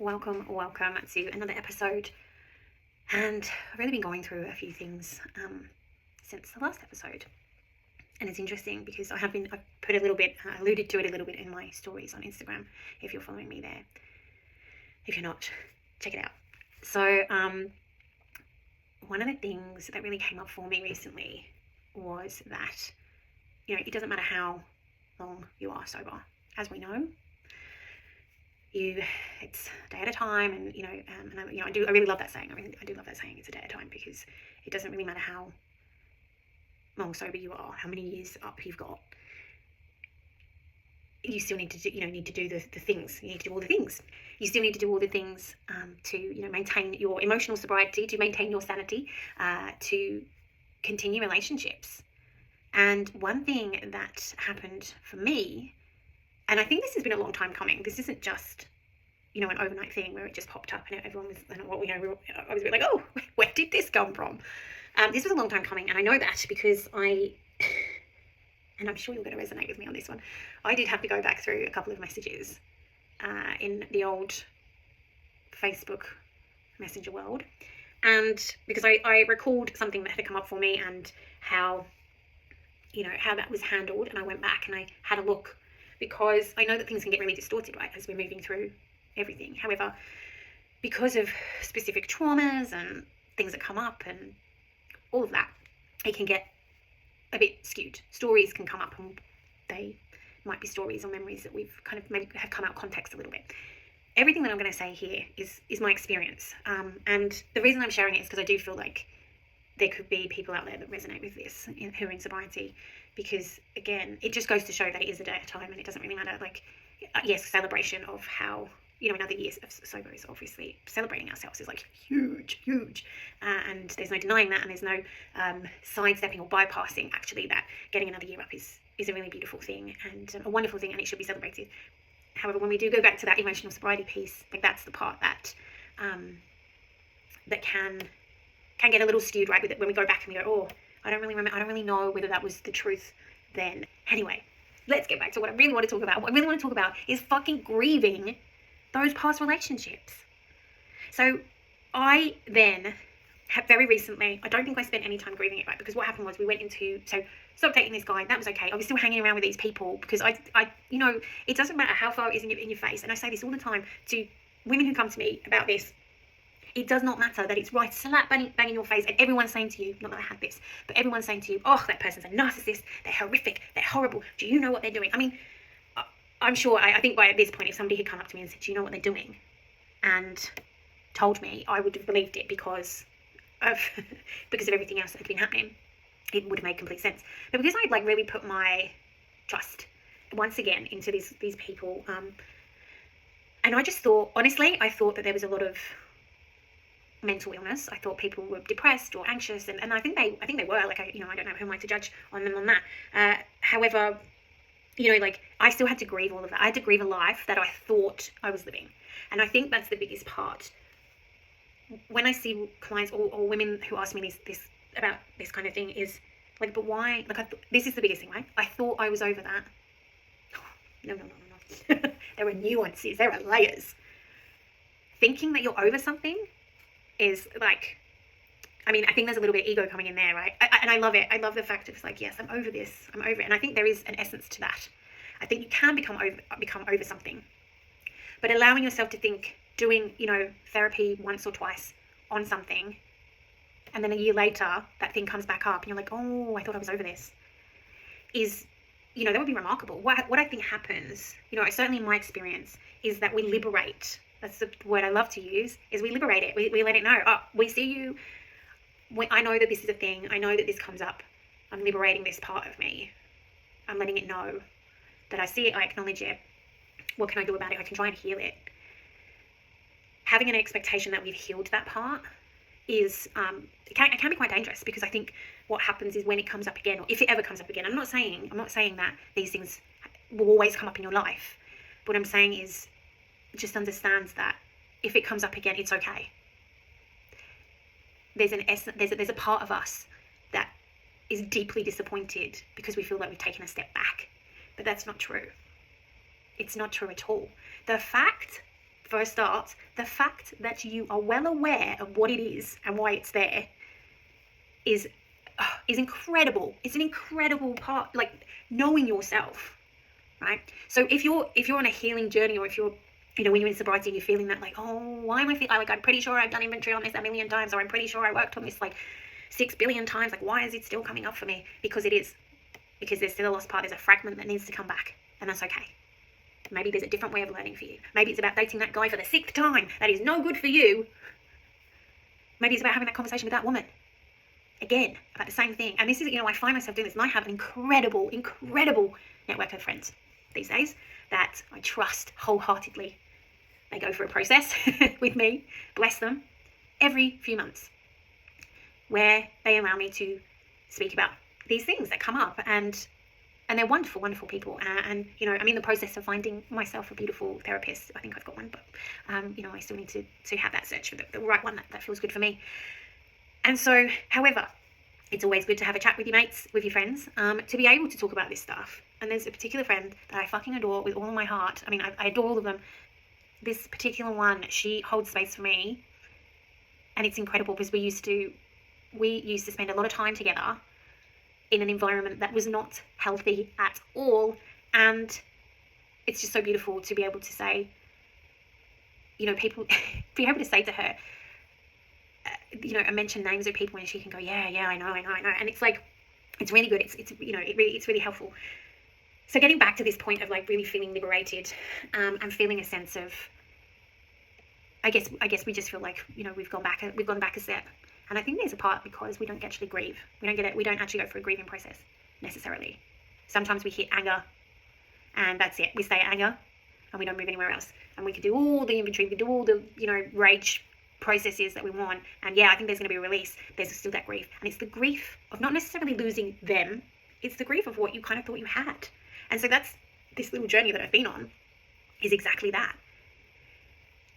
Welcome to another episode. And I've really been going through a few things since the last episode. And it's interesting because I've put a little bit, alluded to it a little bit in my stories on Instagram, if you're following me there. If you're not, check it out. So one of the things that really came up for me recently was that, it doesn't matter how long you are sober. As we know, it's a day at a time, and I really love that saying. I do love that saying. It's a day at a time, because it doesn't really matter how long sober you are, how many years up you've got. You still need to do the things. You need to do all the things. You still need to do all the things to maintain your emotional sobriety, to maintain your sanity, to continue relationships. And one thing that happened for me, and I think this has been a long time coming. This isn't just, an overnight thing where it just popped up and everyone was, I was a bit like, oh, where did this come from? This was a long time coming, and I know that because and I'm sure you're going to resonate with me on this one, I did have to go back through a couple of messages in the old Facebook Messenger world, and because I recalled something that had come up for me and how that was handled, and I went back and I had a look, because I know that things can get really distorted, right, as we're moving through everything. However, because of specific traumas and things that come up and all of that, it can get a bit skewed. Stories can come up, and they might be stories or memories that we've kind of maybe have come out of context a little bit. Everything that I'm going to say here is my experience, and the reason I'm sharing it is because I do feel like there could be people out there that resonate with this, who are in sobriety, because again, it just goes to show that it is a day at a time, and it doesn't really matter. Like, yes, celebration of how, another year of sober is obviously celebrating ourselves is like huge, and there's no denying that, and there's no sidestepping or bypassing actually that getting another year up is a really beautiful thing and a wonderful thing, and it should be celebrated. However, when we do go back to that emotional sobriety piece, like, that's the part that that can get a little skewed, right, with it, when we go back and we go, oh, I don't really know whether that was the truth then. Anyway, let's get back to what I really want to talk about. What I really want to talk about is fucking grieving those past relationships. So I then have very recently, I don't think I spent any time grieving it, right, because what happened was we went into, so stopped dating this guy, that was okay. I was still hanging around with these people because I it doesn't matter how far it is in your face, and I say this all the time to women who come to me about this. It does not matter that it's right slap bang in your face, and everyone's saying to you, not that I had this, but everyone's saying to you, oh, that person's a narcissist, they're horrific, they're horrible, do you know what they're doing? I mean, I'm sure, I think by this point, if somebody had come up to me and said, do you know what they're doing? And told me, I would have believed it because of everything else that had been happening. It would have made complete sense. But because I'd really put my trust once again into these people, and I just thought, honestly, I thought that there was a lot of mental illness. I thought people were depressed or anxious, and I think they were. Like, I don't know who am I to judge on them on that. However, I still had to grieve all of that. I had to grieve a life that I thought I was living, and I think that's the biggest part. When I see clients or women who ask me this about this kind of thing, is like, but why? Like, this is the biggest thing, right? I thought I was over that. No. There are nuances. There are layers. Thinking that you're over something is like, I think there's a little bit of ego coming in there, right? And I love it. I love the fact it's like, yes, I'm over this. I'm over it. And I think there is an essence to that. I think you can become over something. But allowing yourself to think, doing, therapy once or twice on something, and then a year later, that thing comes back up and you're like, oh, I thought I was over this, is, that would be remarkable. What I think happens, certainly in my experience, is that we liberate. That's the word I love to use, is we liberate it. We let it know. Oh, we see you. I know that this is a thing. I know that this comes up. I'm liberating this part of me. I'm letting it know that I see it. I acknowledge it. What can I do about it? I can try and heal it. Having an expectation that we've healed that part is, it can be quite dangerous, because I think what happens is when it comes up again, or if it ever comes up again, I'm not saying that these things will always come up in your life. What I'm saying is, just understands that if it comes up again, it's okay. There's a part of us that is deeply disappointed because we feel like we've taken a step back, but that's not true. It's not true at all. The fact first starts, the fact that you are well aware of what it is and why it's there is incredible. It's an incredible part, like knowing yourself, right? So if you're on a healing journey, or if you're, when you're in sobriety, you're feeling that like, oh, why am I feeling like, I'm pretty sure I've done inventory on this a million times, or I'm pretty sure I worked on this like 6 billion times, like why is it still coming up for me? Because it is. Because there's still a lost part, there's a fragment that needs to come back, and that's okay. Maybe there's a different way of learning for you. Maybe it's about dating that guy for the 6th time that is no good for you. Maybe it's about having that conversation with that woman. Again, about the same thing. And this is, I find myself doing this, and I have an incredible network of friends these days that I trust wholeheartedly. They go through a process with me, bless them, every few months, where they allow me to speak about these things that come up, and they're wonderful, wonderful people. And I'm in the process of finding myself a beautiful therapist. I think I've got one, but I still need to have that search for the right one that feels good for me. And so, however, it's always good to have a chat with your mates, with your friends, to be able to talk about this stuff. And there's a particular friend that I fucking adore with all of my heart. I mean, I adore all of them. This particular one, she holds space for me, and it's incredible because we used to spend a lot of time together in an environment that was not healthy at all. And it's just so beautiful to be able to say, people, be able to say to her, and mention names of people, and she can go, yeah, I know. And it's like, it's really good. It's really helpful. So getting back to this point of like really feeling liberated, and feeling a sense of, I guess we just feel like, we've gone back a step. And I think there's a part because we don't actually grieve. We don't actually go through a grieving process necessarily. Sometimes we hit anger, and that's it. We stay at anger, and we don't move anywhere else. And we can do all the inventory, we can do all the, rage processes that we want. And yeah, I think there's going to be a release. There's still that grief. And it's the grief of not necessarily losing them. It's the grief of what you kind of thought you had. And so that's this little journey that I've been on, is exactly that.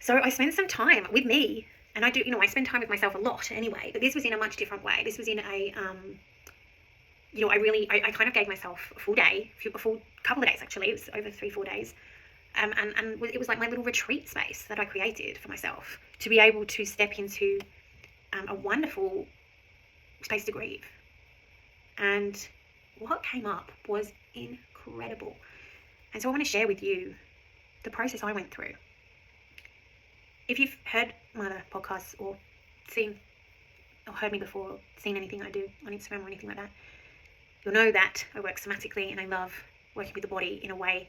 So I spent some time with me. And I do, I spend time with myself a lot anyway, but this was in a much different way. This was in a, I kind of gave myself a full day, a full couple of days actually. It was over 3-4 days. And it was like my little retreat space that I created for myself to be able to step into a wonderful space to grieve. And what came up was incredible. And so I want to share with you the process I went through. If you've heard my other podcasts or seen or heard me before, or seen anything I do on Instagram or anything like that, you'll know that I work somatically, and I love working with the body in a way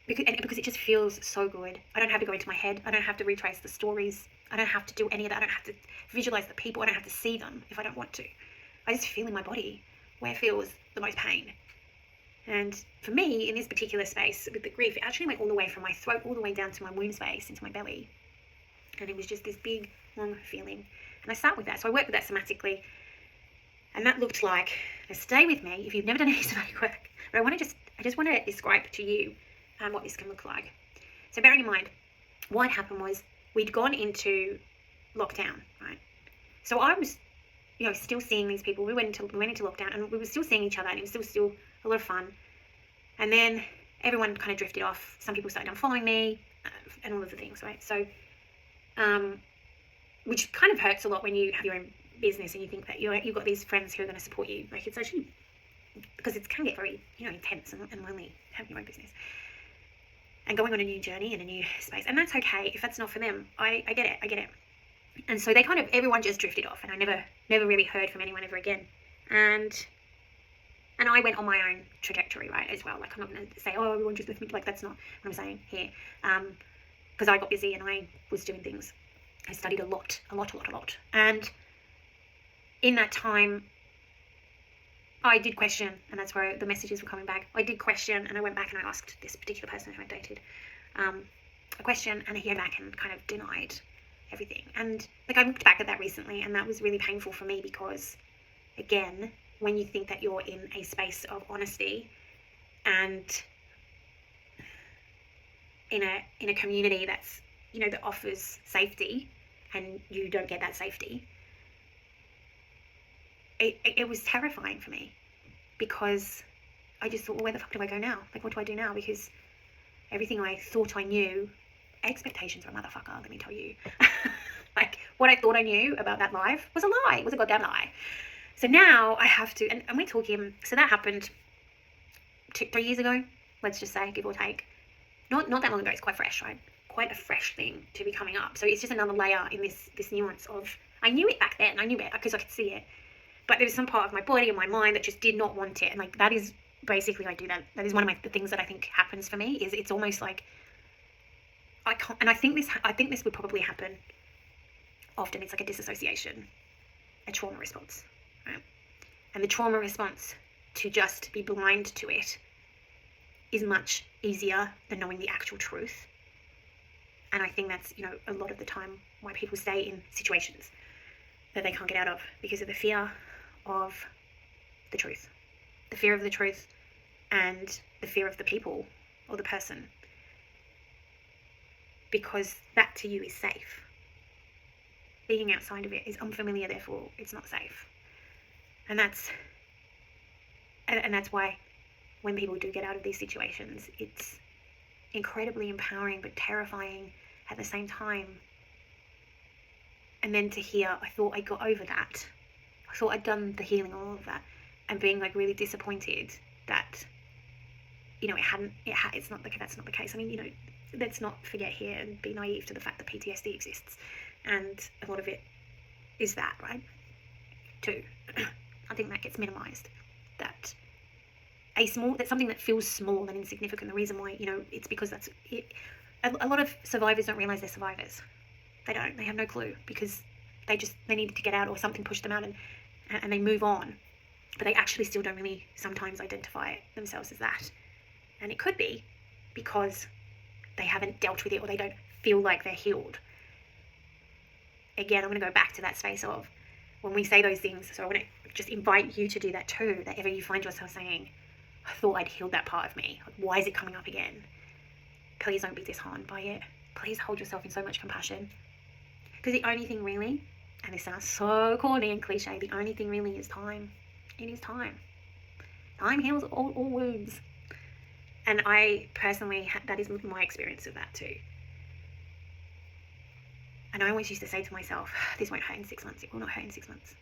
because it just feels so good. I don't have to go into my head. I don't have to retrace the stories. I don't have to do any of that. I don't have to visualize the people. I don't have to see them if I don't want to. I just feel in my body where it feels the most pain. And for me, in this particular space with the grief, it actually went all the way from my throat all the way down to my womb space, into my belly. And it was just this big, long feeling. And I sat with that. So I worked with that somatically. And that looked like, now stay with me if you've never done any somatic work. But I just want to describe to you what this can look like. So bearing in mind, what happened was we'd gone into lockdown, right? So I was, still seeing these people. We went into lockdown, and we were still seeing each other, and it was still a lot of fun. And then everyone kind of drifted off. Some people started unfollowing me, and all of the things, right? So, which kind of hurts a lot when you have your own business and you think that you've got these friends who are going to support you. Like, it's actually, because it can get very, intense and lonely having your own business and going on a new journey in a new space. And that's okay if that's not for them. I get it. And so everyone just drifted off, and I never really heard from anyone ever again. And I went on my own trajectory, right, as well. Like, I'm not going to say, oh, everyone just left me. Like, that's not what I'm saying here. Because I got busy and I was doing things. I studied a lot. And in that time, I did question, and that's where the messages were coming back. I did question, and I went back and I asked this particular person who I dated a question, and he came back and kind of denied everything. And like, I looked back at that recently, and that was really painful for me because, again, when you think that you're in a space of honesty and in a community that's, that offers safety, and you don't get that safety, it was terrifying for me, because I just thought, well, where the fuck do I go now? Like, what do I do now? Because everything I thought I knew expectations are a motherfucker, let me tell you. Like, what I thought I knew about that life was a lie. It was a goddamn lie. So now I have to, and we're talking, so that happened 3 years ago, let's just say, give or take. Not that long ago. It's quite fresh, right? Quite a fresh thing to be coming up. So it's just another layer in this nuance of, I knew it back then. I knew it because I could see it. But there was some part of my body and my mind that just did not want it. And like, that is basically, I do that. That is one of the things that I think happens for me, is it's almost like, I can't, and I think this would probably happen often. It's like a disassociation, a trauma response, right? And the trauma response, to just be blind to it, is much easier than knowing the actual truth. And I think that's, a lot of the time why people stay in situations that they can't get out of, because of the fear of the truth. The fear of the truth and the fear of the people or the person. Because that to you is safe. Being outside of it is unfamiliar, therefore it's not safe. And that's why when people do get out of these situations, it's incredibly empowering but terrifying at the same time. And then to hear, I thought I got over that. I thought I'd done the healing, all of that, and being like really disappointed that, that's not the case. I mean, let's not forget here and be naive to the fact that PTSD exists, and a lot of it is that, right? Too. I think that gets minimized. That something that feels small and insignificant. The reason why, it's because that's it. A lot of survivors don't realize they're survivors. They don't. They have no clue, because they needed to get out, or something pushed them out, and they move on. But they actually still don't really sometimes identify themselves as that. And it could be because they haven't dealt with it, or they don't feel like they're healed. Again, I'm going to go back to that space of when we say those things. So I want to just invite you to do that too. That ever you find yourself saying, I thought I'd healed that part of me. Like, why is it coming up again? Please don't be disheartened by it. Please hold yourself in so much compassion. Because the only thing really, and this sounds so corny and cliche, the only thing really is time. It is time. Time heals all wounds. And I personally, that is my experience of that too. And I always used to say to myself, this won't hurt in 6 months. It will not hurt in 6 months.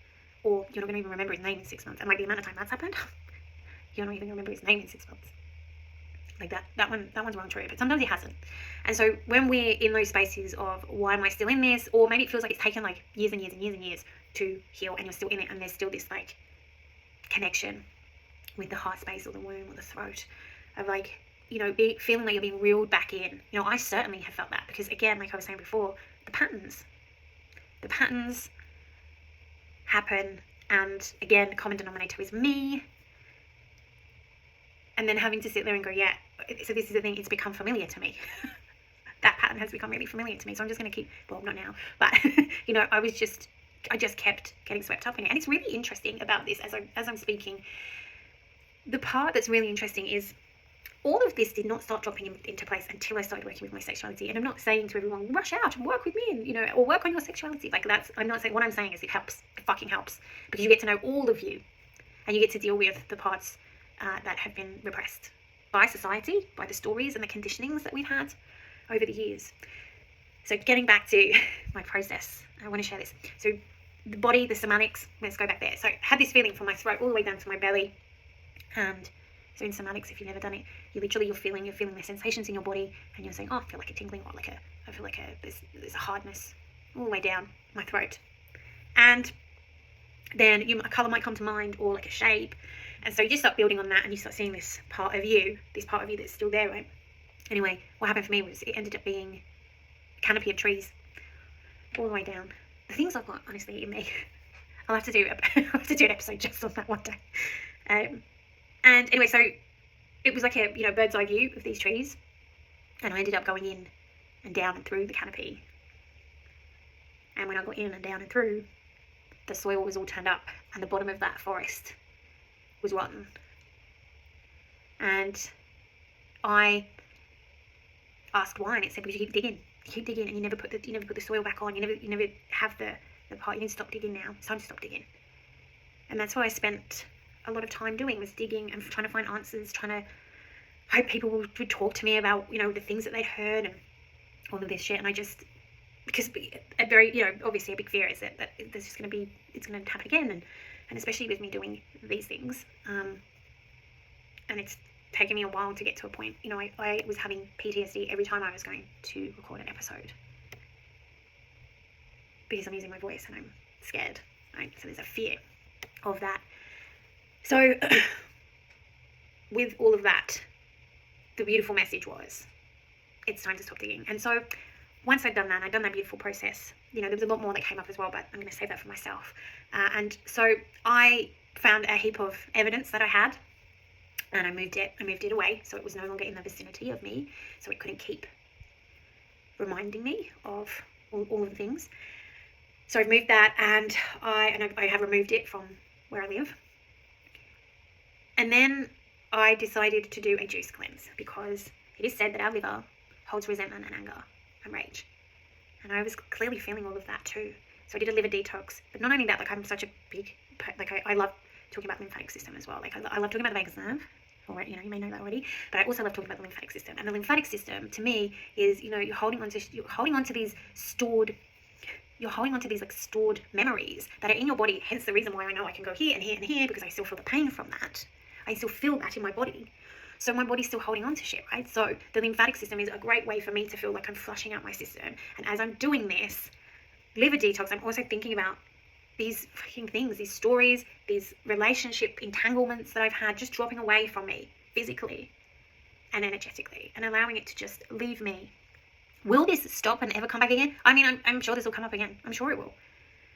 Or you're not going to even remember his name in 6 months. And like the amount of time that's happened, you're not even remember his name in 6 months. Like that one's wrong true, but sometimes it hasn't. And so when we're in those spaces of, why am I still in this? Or maybe it feels like it's taken like years and years and years and years to heal, and you're still in it, and there's still this like connection with the heart space or the womb or the throat of like, feeling like you're being reeled back in. I certainly have felt that, because again, like I was saying before, the patterns happen, and again, the common denominator is me. And then having to sit there and go, yeah, so this is the thing, it's become familiar to me. That pattern has become really familiar to me. So I'm just going to keep, well, not now, but, I just kept getting swept up in it. And it's really interesting about this as I'm speaking. The part that's really interesting is all of this did not start dropping into place until I started working with my sexuality. And I'm not saying to everyone, rush out and work with me and, or work on your sexuality. Like I'm not saying, what I'm saying is it helps. It fucking helps. Because you get to know all of you, and you get to deal with the parts that have been repressed by society, by the stories and the conditionings that we've had over the years. So getting back to my process, I want to share this. So the body, the somatics, let's go back there. So I had this feeling from my throat all the way down to my belly. And so in somatics, if you've never done it, you're feeling the sensations in your body, and you're saying, oh, I feel like a tingling, or I feel like there's a hardness all the way down my throat. And then a colour might come to mind, or like a shape. And so you just start building on that, and you start seeing this part of you that's still there, right? Anyway, what happened for me was it ended up being a canopy of trees all the way down. The things I've got, honestly, in me. I'll have to do an episode just on that one day. And anyway, so it was like a bird's eye view of these trees, and I ended up going in and down and through the canopy. And when I got in and down and through, the soil was all turned up, and the bottom of that forest was rotten. And I asked why, and it said, because you keep digging, and you never put the soil back on. You never have the part. You need to stop digging now. It's time to stop digging. And that's what I spent a lot of time doing, was digging and trying to find answers, trying to hope people would talk to me about the things that they'd heard. And all of this shit. And I just, because a very, you know, obviously a big fear is that there's just going to be, it's going to happen again. And especially with me doing these things. And it's taken me a while to get to a point. You know, I was having PTSD every time I was going to record an episode. Because I'm using my voice and I'm scared, right? So there's a fear of that. So with all of that, the beautiful message was, it's time to stop digging. And so once I'd done that beautiful process, you know, there was a lot more that came up as well, but I'm going to save that for myself. And so I found a heap of evidence that I had, and I moved it away, so it was no longer in the vicinity of me, so it couldn't keep reminding me of all of the things. So I've moved that, and I have removed it from where I live. And then I decided to do a juice cleanse, because it is said that our liver holds resentment and anger and rage. And I was clearly feeling all of that too. So I did a liver detox. But not only that, like I'm such a big, like I love talking about the lymphatic system as well. Like I love talking about the vagus nerve. Or, you know, you may know that already. But I also love talking about the lymphatic system. And the lymphatic system, to me, is, you know, you're holding on to these stored, like stored memories that are in your body. Hence the reason why I know I can go here and here and here, because I still feel the pain from that. I still feel that in my body. So my body's still holding on to shit, right? So the lymphatic system is a great way for me to feel like I'm flushing out my system. And as I'm doing this liver detox, I'm also thinking about these fucking things, these stories, these relationship entanglements that I've had just dropping away from me physically and energetically, and allowing it to just leave me. Will this stop and ever come back again? I mean, I'm sure this will come up again. I'm sure it will.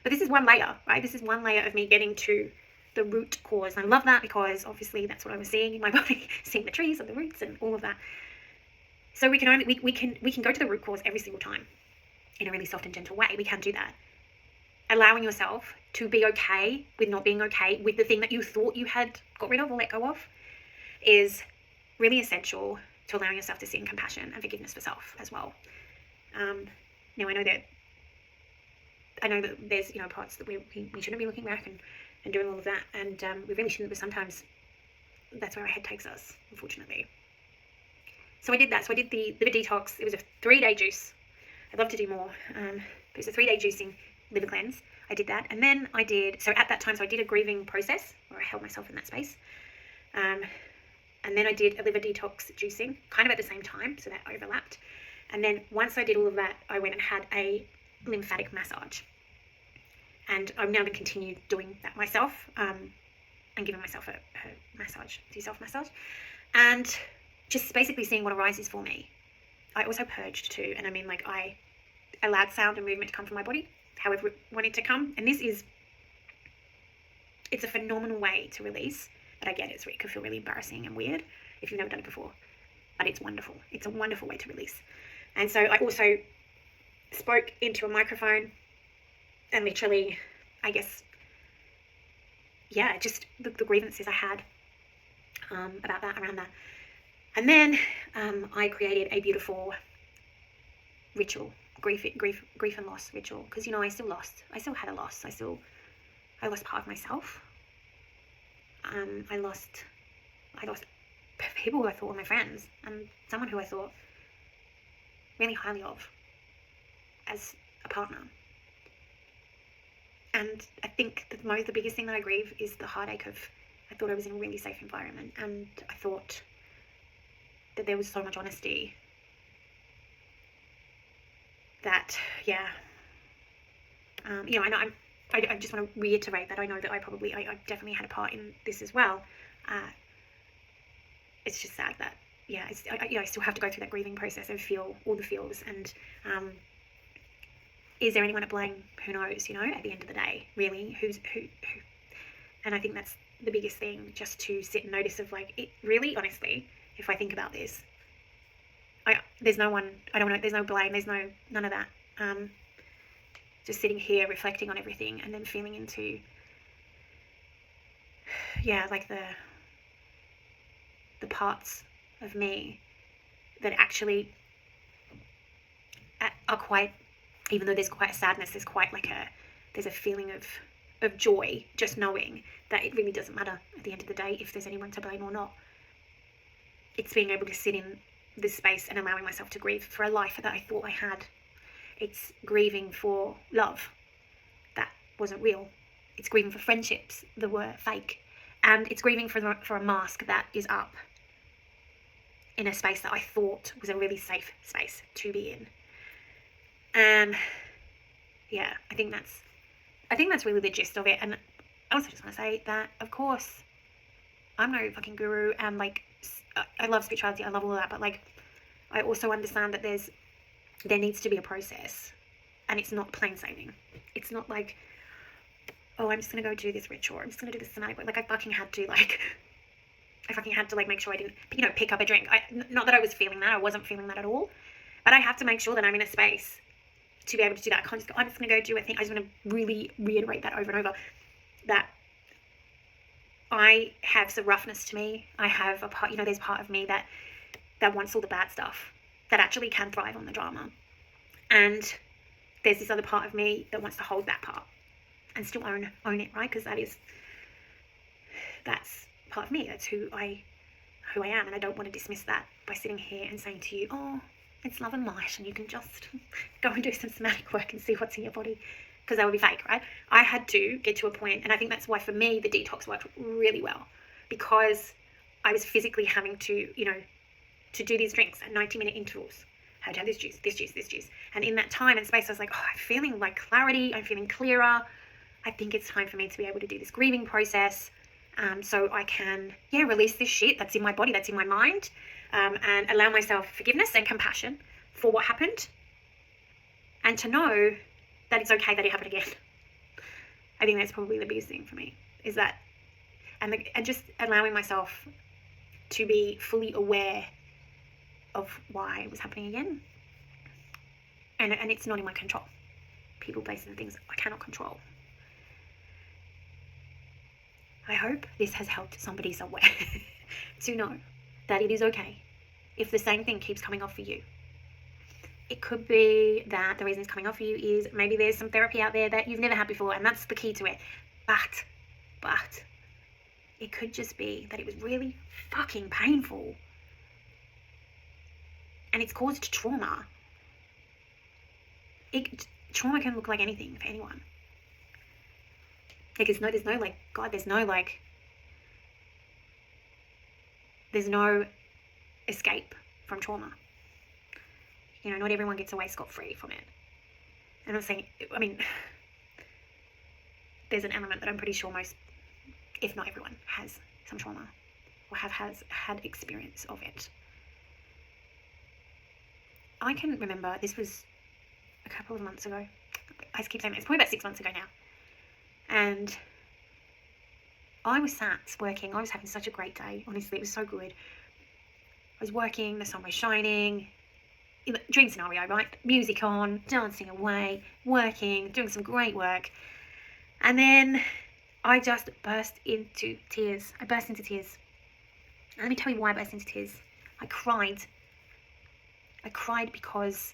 But this is one layer, right? This is one layer of me getting to the root cause. And I love that, because obviously that's what I was seeing in my body, seeing the trees and the roots and all of that. So we can go to the root cause every single time in a really soft and gentle way. We can do that. Allowing yourself to be okay with not being okay with the thing that you thought you had got rid of or let go of is really essential to allowing yourself to sit in compassion and forgiveness for self as well. Now I know that there's, you know, parts that we shouldn't be looking back and doing all of that, and we really shouldn't, but sometimes that's where our head takes us, unfortunately. So I did that. So I did the liver detox. It was a 3-day juice. I'd love to do more. It was a 3-day juicing liver cleanse. I did that, and then I did a grieving process where I held myself in that space, and then I did a liver detox juicing kind of at the same time, so that overlapped. And then once I did all of that, I went and had a lymphatic massage. And I'm now going to continue doing that myself, and giving myself a massage, self-massage, and just basically seeing what arises for me. I also purged too, and I mean, like, I allowed sound and movement to come from my body, however it wanted to come. And it's a phenomenal way to release, but I get it can feel really embarrassing and weird if you've never done it before. But it's wonderful. It's a wonderful way to release. And so I also spoke into a microphone and literally, I guess, yeah, just the grievances I had around that. And then I created a beautiful ritual, grief and loss ritual, because, you know, I still had a loss. I lost part of myself. I lost people who I thought were my friends, and someone who I thought really highly of as a partner. And I think the biggest thing that I grieve is the heartache of, I thought I was in a really safe environment, and I thought that there was so much honesty that, yeah, you know, I just want to reiterate that I know that I definitely had a part in this as well. It's just sad that, yeah, I still have to go through that grieving process and feel all the feels. And is there anyone to blame? Who knows, you know, at the end of the day, really, who. And I think that's the biggest thing, just to sit and notice of, like, it really, honestly, if I think about this, there's no one, I don't know, there's no blame, there's none of that. Just sitting here reflecting on everything, and then feeling into, yeah, like the parts of me that actually are quite, even though there's quite a sadness, there's a feeling of joy, just knowing that it really doesn't matter at the end of the day if there's anyone to blame or not. It's being able to sit in the space and allowing myself to grieve for a life that I thought I had. It's grieving for love that wasn't real. It's grieving for friendships that were fake. And it's grieving for a mask that is up in a space that I thought was a really safe space to be in. And yeah, I think that's really the gist of it. And I also just want to say that, of course, I'm no fucking guru, and like, I love spirituality, I love all of that, but like, I also understand that there needs to be a process, and it's not plain sailing. It's not like, oh, I'm just gonna go do this ritual, I'm just gonna do this somatic work. Like, I fucking had to make sure I didn't, pick up a drink. Not that I was feeling that, I wasn't feeling that at all, but I have to make sure that I'm in a space to be able to do that. I can't just go, I'm just gonna go do a thing. I just want to really reiterate that over and over, that I have some roughness to me. I have a part, there's part of me that wants all the bad stuff, that actually can thrive on the drama. And there's this other part of me that wants to hold that part and still own it, right? Because that's part of me. That's who I am. And I don't want to dismiss that by sitting here and saying to you, oh, it's love and light, and you can just go and do some somatic work and see what's in your body. Because that would be fake, right? I had to get to a point, and I think that's why for me the detox worked really well, because I was physically having to, to do these drinks at 90-minute intervals. I had to have this juice. And in that time and space, I was like, oh, I'm feeling like clarity, I'm feeling clearer. I think it's time for me to be able to do this grieving process, so I can, release this shit that's in my body, that's in my mind, and allow myself forgiveness and compassion for what happened, and to know that it's okay that it happened again. I think that's probably the biggest thing for me, is that, and just allowing myself to be fully aware of why it was happening again. And it's not in my control. People, places, and things I cannot control. I hope this has helped somebody somewhere to know that it is okay if the same thing keeps coming up for you. It could be that the reason it's coming up for you is maybe there's some therapy out there that you've never had before, and that's the key to it. But it could just be that it was really fucking painful, and it's caused trauma. Trauma can look like anything for anyone. Like, there's no escape from trauma. Not everyone gets away scot-free from it. And I'm saying, there's an element that I'm pretty sure most, if not everyone, has some trauma or has had experience of it. I can remember, this was a couple of months ago. I keep saying that, it's probably about 6 months ago now. And I was sat working. I was having such a great day. Honestly, it was so good. I was working, the sun was shining. Dream scenario, right? Music on, dancing away, working, doing some great work. And then I just burst into tears. And let me tell you why I burst into tears. I cried because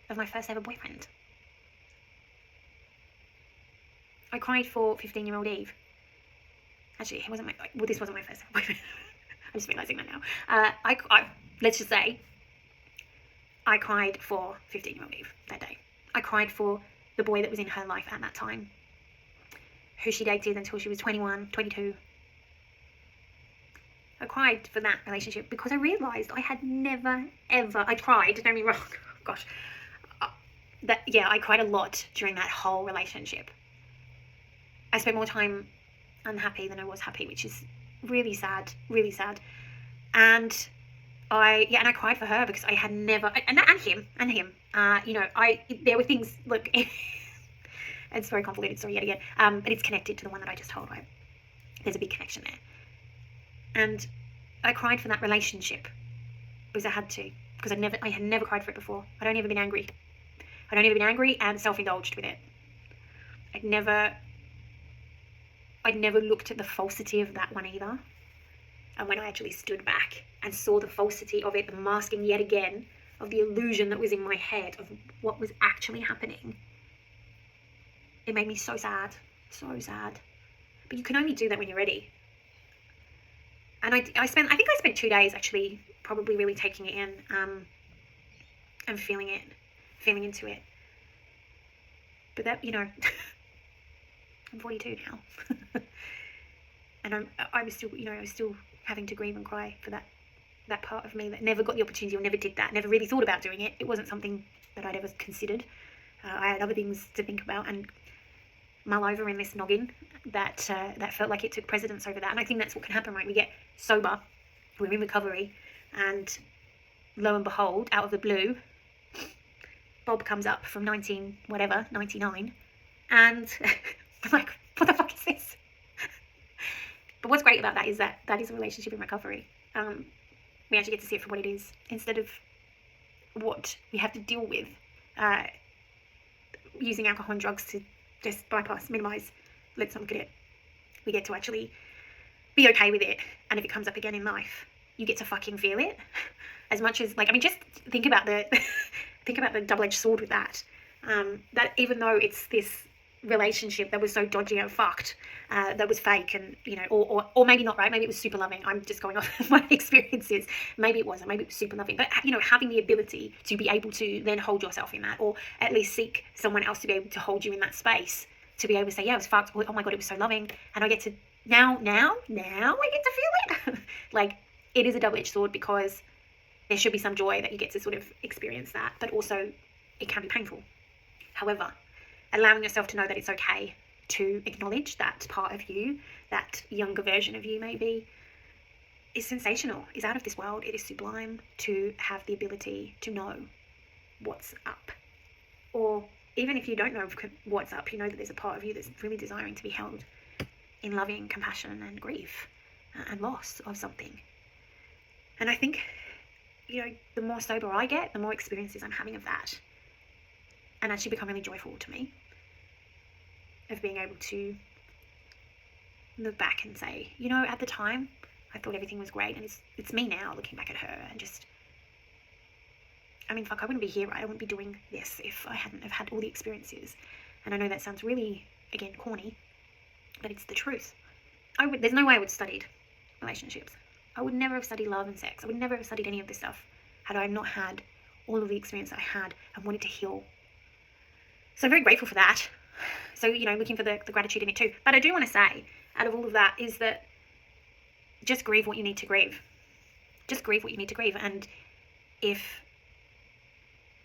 of my first ever boyfriend. I cried for 15-year-old Eve. Actually, this wasn't my first ever boyfriend. I'm just realising that now. Let's just say, I cried for 15-year-old Eve that day. I cried for the boy that was in her life at that time, who she dated until she was 21, 22. I cried for that relationship because I realised I had never, ever, I cried, don't get me wrong, gosh, I cried a lot during that whole relationship. I spent more time unhappy than I was happy, which is really sad, really sad. And I cried for her because I had never, and him. There were things, look, it's a very convoluted story yet again, but it's connected to the one that I just told, right? There's a big connection there. And I cried for that relationship because I had to, because I had never cried for it before. I'd only ever been angry. And self-indulged with it. I'd never looked at the falsity of that one either. And when I actually stood back and saw the falsity of it, the masking yet again of the illusion that was in my head of what was actually happening, it made me so sad. But you can only do that when you're ready. And I think I spent 2 days actually probably really taking it in, and feeling into it. But that, I'm 42 now. And I was still having to grieve and cry for that part of me that never got the opportunity or never did that, never really thought about doing it. It wasn't something that I'd ever considered. I had other things to think about and mull over in this noggin that felt like it took precedence over that. And I think that's what can happen, right? We get sober, we're in recovery, and lo and behold, out of the blue, Bob comes up from 99, and I'm like, what the fuck is this? But what's great about that is that is a relationship in recovery. We actually get to see it for what it is, instead of what we have to deal with, using alcohol and drugs to just bypass, minimize, let's not look at it. We get to actually be okay with it, and if it comes up again in life, you get to fucking feel it. As much as, just think about the double-edged sword with that. That even though it's this relationship that was so dodgy and fucked, that was fake, and or maybe not, right? Maybe it was super loving. I'm just going off my experiences. Maybe it wasn't. Maybe it was super loving. But having the ability to be able to then hold yourself in that, or at least seek someone else to be able to hold you in that space, to be able to say, yeah, it was fucked. Oh my god, it was so loving, and I get to now I get to feel it. It is a double-edged sword, because there should be some joy that you get to sort of experience that, but also it can be painful. However, allowing yourself to know that it's okay to acknowledge that part of you, that younger version of you maybe, is sensational, is out of this world. It is sublime to have the ability to know what's up. Or even if you don't know what's up, you know that there's a part of you that's really desiring to be held in loving compassion and grief and loss of something. And I think, the more sober I get, the more experiences I'm having of that, and actually become really joyful to me, of being able to look back and say, at the time I thought everything was great, and it's me now looking back at her, and just, I wouldn't be here, right? I wouldn't be doing this if I hadn't have had all the experiences. And I know that sounds really, again, corny, but it's the truth. There's no way I would have studied relationships. I would never have studied love and sex. I would never have studied any of this stuff had I not had all of the experience that I had and wanted to heal. So I'm very grateful for that. So, looking for the gratitude in it too. But I do want to say, out of all of that, is that just grieve what you need to grieve. Just grieve what you need to grieve. And if,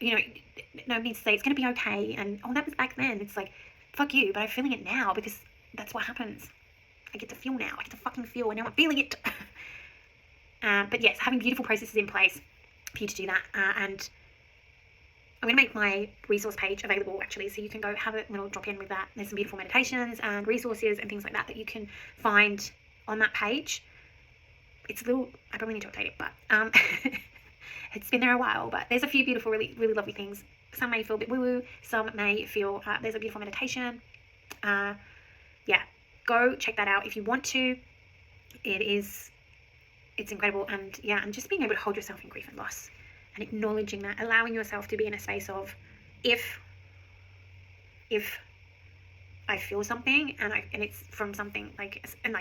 nobody needs to say it's going to be okay, and, that was back then. It's like, fuck you, but I'm feeling it now, because that's what happens. I get to feel now. I get to fucking feel, and now I'm feeling it. But yes, having beautiful processes in place for you to do that. And I'm going to make my resource page available, actually, so you can go have a little drop in with that. There's some beautiful meditations and resources and things like that you can find on that page. It's a little, I probably need to update it, but it's been there a while. But there's a few beautiful, really, really lovely things. Some may feel a bit woo-woo. Some may feel, there's a beautiful meditation. Go check that out if you want to. It's incredible. And and just being able to hold yourself in grief and loss, and acknowledging that, allowing yourself to be in a space of, if I feel something and it's from something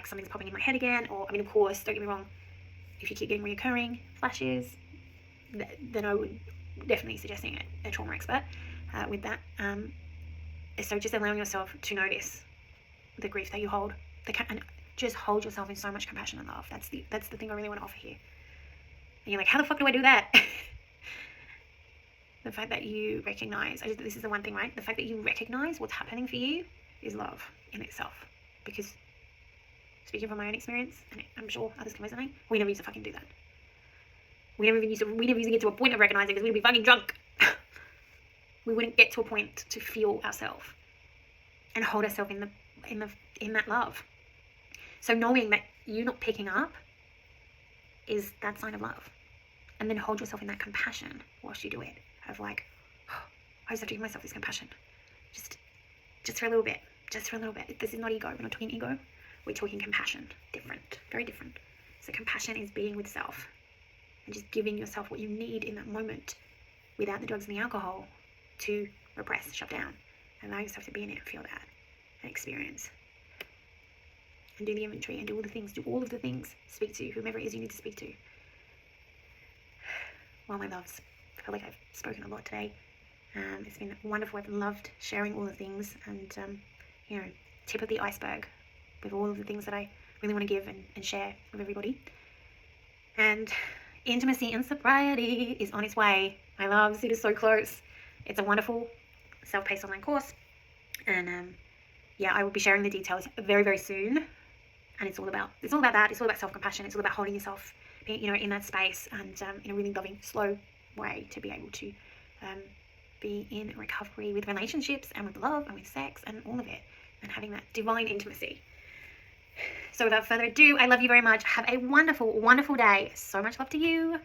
something's popping in my head again, or of course, don't get me wrong, if you keep getting reoccurring flashes, then I would definitely suggesting a trauma expert with that. So just allowing yourself to notice the grief that you hold, and just hold yourself in so much compassion and love. That's the thing I really want to offer here. And you're like, how the fuck do I do that? The fact that you recognize, this is the one thing, right? The fact that you recognize what's happening for you is love in itself. Because, speaking from my own experience, and I'm sure others can resonate, we never used to fucking do that. We never used to get to a point of recognizing, because we'd be fucking drunk. We wouldn't get to a point to feel ourselves and hold ourselves in that love. So knowing that you're not picking up is that sign of love. And then hold yourself in that compassion whilst you do it. Of like, I just have to give myself this compassion. Just for a little bit. Just for a little bit. This is not ego. We're not talking ego. We're talking compassion. Different. Very different. So compassion is being with self. And just giving yourself what you need in that moment, without the drugs and the alcohol, to repress, shut down. Allow yourself to be in it and feel that. And experience. And do the inventory and do all of the things. Speak to whomever it is you need to speak to. Well, my loves, I feel like I've spoken a lot today. It's been wonderful. I've loved sharing all the things and, tip of the iceberg with all of the things that I really want to give and share with everybody. And intimacy and sobriety is on its way. My loves, it is so close. It's a wonderful self-paced online course. And I will be sharing the details very, very soon. And it's all about that. It's all about self-compassion. It's all about holding yourself, in that space and in a really loving, slow way to be able to be in recovery with relationships and with love and with sex and all of it, and having that divine intimacy. So without further ado, I love you very much. Have a wonderful, wonderful day. So much love to you.